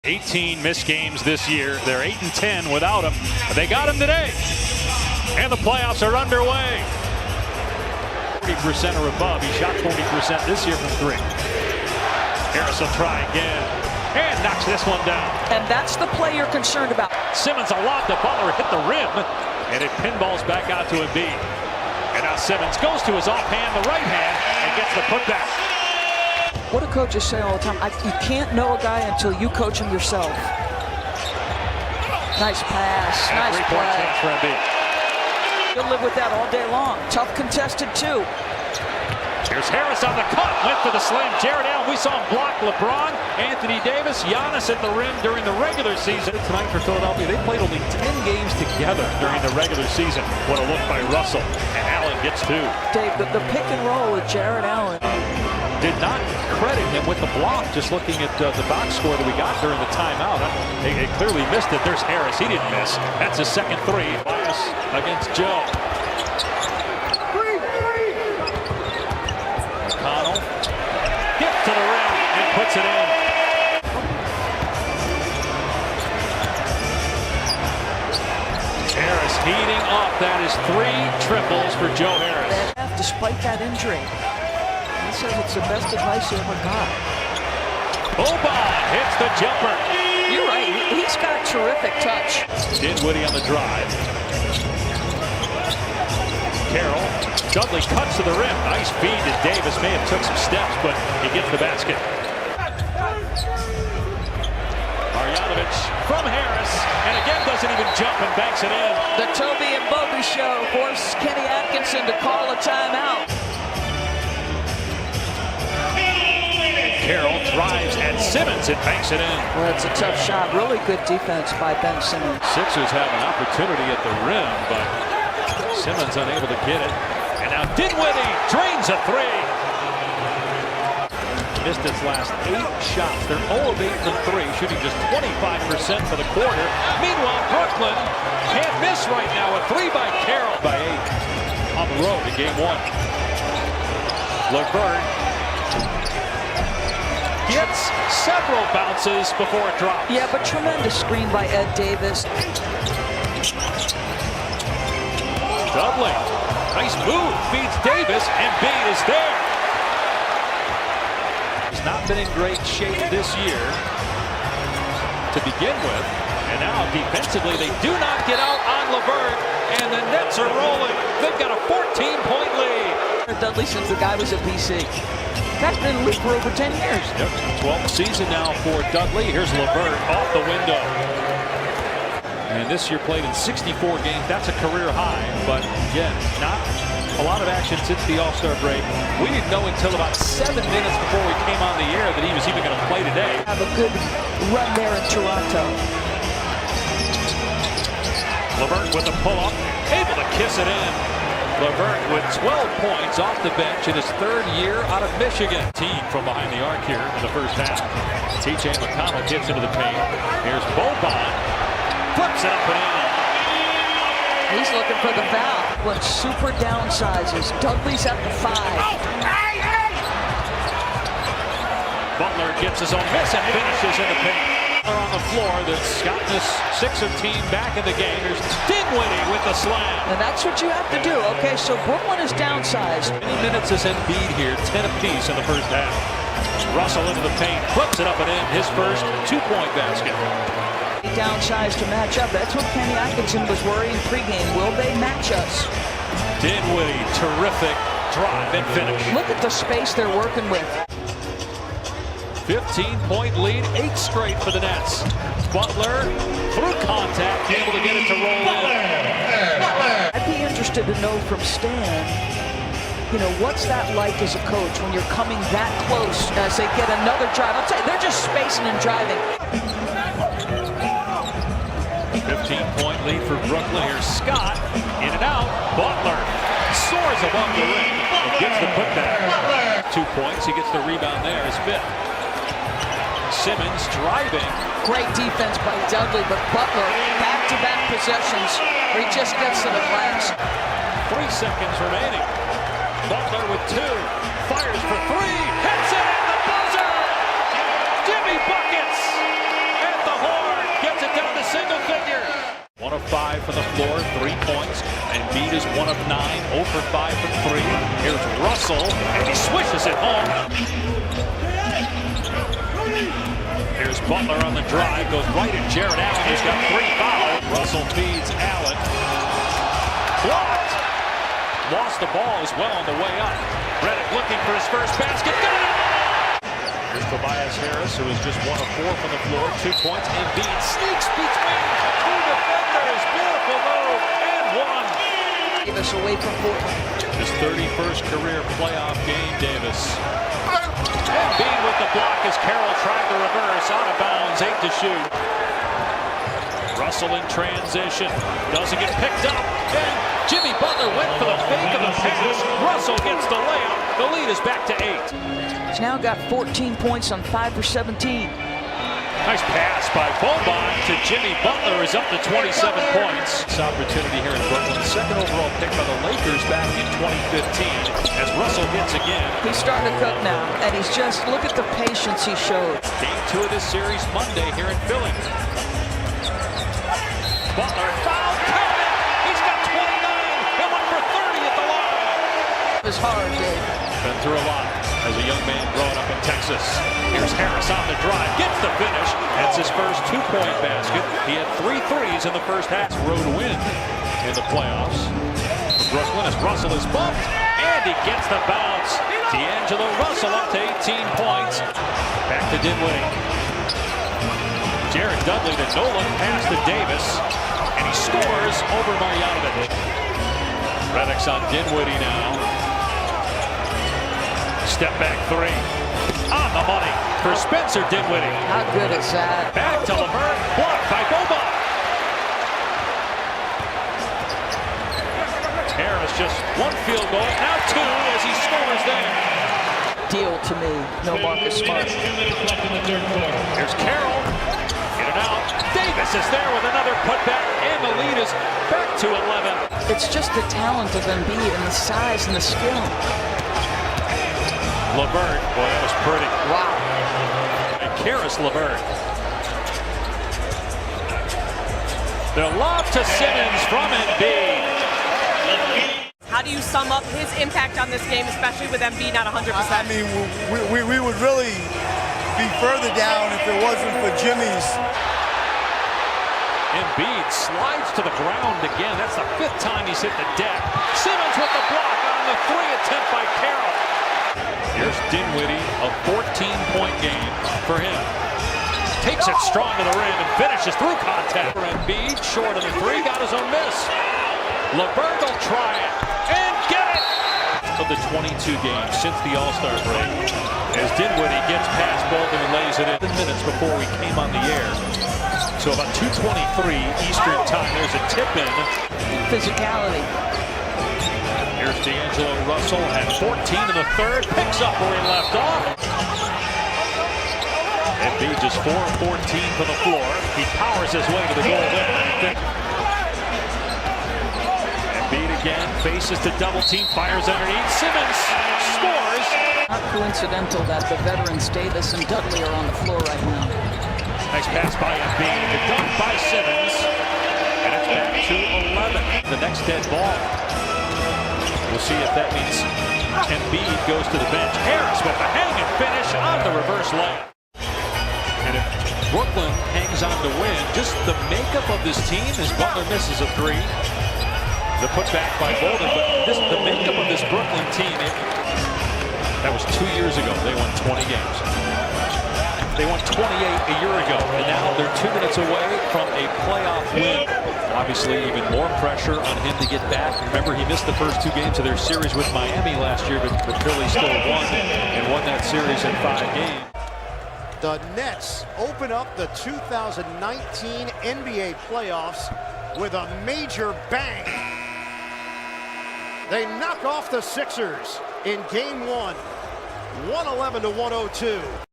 18 missed games this year. They're 8-10 without him. They got him today. And the playoffs are underway. 40% or above. He shot 40% this year from three. Harris will try again. And knocks this one down. And that's the play you're concerned about. Simmons a lob to Butler, hit the rim. And it pinballs back out to Embiid. And now Simmons goes to his offhand, the right hand, and gets the putback. What do coaches say all the time? You can't know a guy until you coach him yourself. Nice pass, and nice play. Chance for Embiid. You'll live with that all day long. Tough contested too. Here's Harris on the cut, went for the slam. Jared Allen, we saw him block LeBron, Anthony Davis, Giannis at the rim during the regular season. Tonight for Philadelphia, they played only 10 games together during the regular season. What a look by Russell, and Allen gets two. Dave, the pick and roll with Jared Allen. Did not credit him with the block, just looking at the box score that we got during the timeout. They clearly missed it. There's Harris, he didn't miss. That's his second three. Bias against Joe. McConnell gets to the rim and puts it in. Harris heating up. That is 3 triples for Joe Harris. Despite that injury. He says it's the best advice he ever got. Boban hits the jumper. You're right. He's got terrific touch. Dinwiddie on the drive. Carroll. Dudley cuts to the rim. Nice feed to Davis. May have took some steps, but he gets the basket. Marjanovic from Harris. And again doesn't even jump and banks it in. The Toby and Bobby show forced Kenny Atkinson to call a timeout. Carroll drives at Simmons and banks it in. Well, it's a tough shot. Really good defense by Ben Simmons. Sixers have an opportunity at the rim, but Simmons unable to get it. And now Dinwiddie drains a three. Missed his last 8 shots. They're 0 of 8 from 3, shooting just 25% for the quarter. Meanwhile, Brooklyn can't miss right now. A 3 by Carroll by 8 on the road in game 1. LeVert gets several bounces before it drops. Yeah, but tremendous screen by Ed Davis. Dudley, nice move, feeds Davis, and Embiid is there. He's not been in great shape this year to begin with, and now defensively they do not get out on LeVert, and the Nets are rolling. They've got a 14-point lead. Dudley since the guy was at BC. That's been in the league for over 10 years. Yep, 12th season now for Dudley. Here's LeVert off the window. And this year played in 64 games. That's a career high, but again, not a lot of action since the All-Star break. We didn't know until about 7 minutes before we came on the air that he was even going to play today. Have a good run there in Toronto. LeVert with a pull-up, able to kiss it in. LeVert with 12 points off the bench in his 3rd year out of Michigan. Team from behind the arc here in the first half. T.J. McConnell gets into the paint. Here's Boban. Flips it up and in. He's looking for the foul. What super downsizes. Dudley's at the 5. Butler gets his own miss and finishes in the paint. On the floor that's gotten this Sixer team back in the game. There's Dinwiddie with the slam. And that's what you have to do. Okay, so Brooklyn is downsized. Many minutes as Embiid here, 10 apiece in the first half. Russell into the paint, flips it up and in. His first 2-point basket. Downsized to match up. That's what Kenny Atkinson was worrying pregame. Will they match us? Dinwiddie, terrific drive and finish. Look at the space they're working with. 15-point lead, 8 straight for the Nets. Butler, through contact, able to get it to roll in. I'd be interested to know from Stan, what's that like as a coach when you're coming that close as they get another drive? I'll tell you, they're just spacing and driving. 15-point lead for Brooklyn. Here's Scott, in and out. Butler soars above the rim and gets the putback. 2 points, he gets the rebound there, his 5th. Simmons driving. Great defense by Dudley, but Butler, back-to-back possessions where he just gets to the glass. 3 seconds remaining. Butler with 2, fires for 3, hits it at the buzzer! Jimmy buckets! And 1 of 5 from the floor, 3 points. Embiid is 1 of 9, 0 for 5 from 3. Here's Russell, and he swishes it home. Here's Butler on the drive, goes right at Jared Allen, who's got 3 fouls. Russell feeds Allen. Blocked. Lost the ball as well on the way up. Redick looking for his first basket. Got it! Here's Tobias Harris, who is just 1 of 4 from the floor, 2 points. Embiid sneaks between 2 defenders. Beautiful move, and 1. Davis away from Portland. His 31st career playoff game, Davis. Embiid with the block as Carroll tried the reverse, out of bounds, 8 to shoot. Russell in transition, doesn't get picked up, and Jimmy Butler went for the fake of the pass. Russell gets the layup. The lead is back to 8. He's now got 14 points on 5 for 17. Nice pass by Boban to Jimmy Butler, is up to 27 points. This opportunity here in Brooklyn, second overall pick by the Lakers back in 2015. As Russell gets again. He's starting to cook now, and he's just, look at the patience he showed. Game 2 of this series Monday here in Philly. Butler foul, count it! He's got 29, he'll look for 30 at the line. It was hard, Dave. Been through a lot as a young man growing up in Texas. Here's Harris on the drive, gets the finish. That's his first 2-point basket. He had 3 threes in the first half. Road win in the playoffs for Brooklyn as Russell is bumped, and he gets the bounce. D'Angelo Russell up to 18 points. Back to Dinwiddie. Jared Dudley, the no-look pass to Davis, and he scores over Marjanovic. Redick's on Dinwiddie now. Step back 3. On the money for Spencer Dinwiddie. How good is that? Back to Levert, blocked by Boban. Harris just 1 field goal, now 2 as he scores there. Deal to me, no Marcus Smart. Here's Carroll. In and out. Davis is there with another putback, and the lead is back to 11. It's just the talent of Embiid and the size and the skill. Levert, boy, that was pretty. Wow. And Karis Levert. The lob to Simmons from Embiid. How do you sum up his impact on this game, especially with Embiid not 100%? I mean, we would really be further down if it wasn't for Jimmy's. Embiid slides to the ground again. That's the 5th time he's hit the deck. Simmons with the block on the 3 attempt by Carroll. Here's Dinwiddie, a 14-point game for him. Takes it strong to the rim and finishes through contact. Embiid short of the 3, got his own miss. Levert will try it and get it. Of the 22 games since the All-Star break, as Dinwiddie gets past Bolden and lays it in minutes before we came on the air. So about 2:23 Eastern time. There's a tip in. Physicality. Here's D'Angelo Russell at 14 in the 3rd. Picks up where he left off. Embiid just 4 of 14 from the floor. He powers his way to the goal there. Embiid again faces the double team, fires underneath. Simmons scores. Not coincidental that the veterans Davis and Dudley are on the floor right now. Nice pass by Embiid. The dunk by Simmons. And it's back to 11. The next dead ball. We'll see if that means Embiid goes to the bench. Harris with the hang and finish on the reverse layup. And if Brooklyn hangs on to win, just the makeup of this team as Butler misses a 3. The putback by Bolden, but the makeup of this Brooklyn team, that was 2 years ago. They won 20 games. They won 28 a year ago, and now they're 2 minutes away from a playoff win. Obviously, even more pressure on him to get back. Remember, he missed the first 2 games of their series with Miami last year, but the Phillies still won and won that series in 5 games. The Nets open up the 2019 NBA playoffs with a major bang. They knock off the Sixers in Game 1, 111 to 102.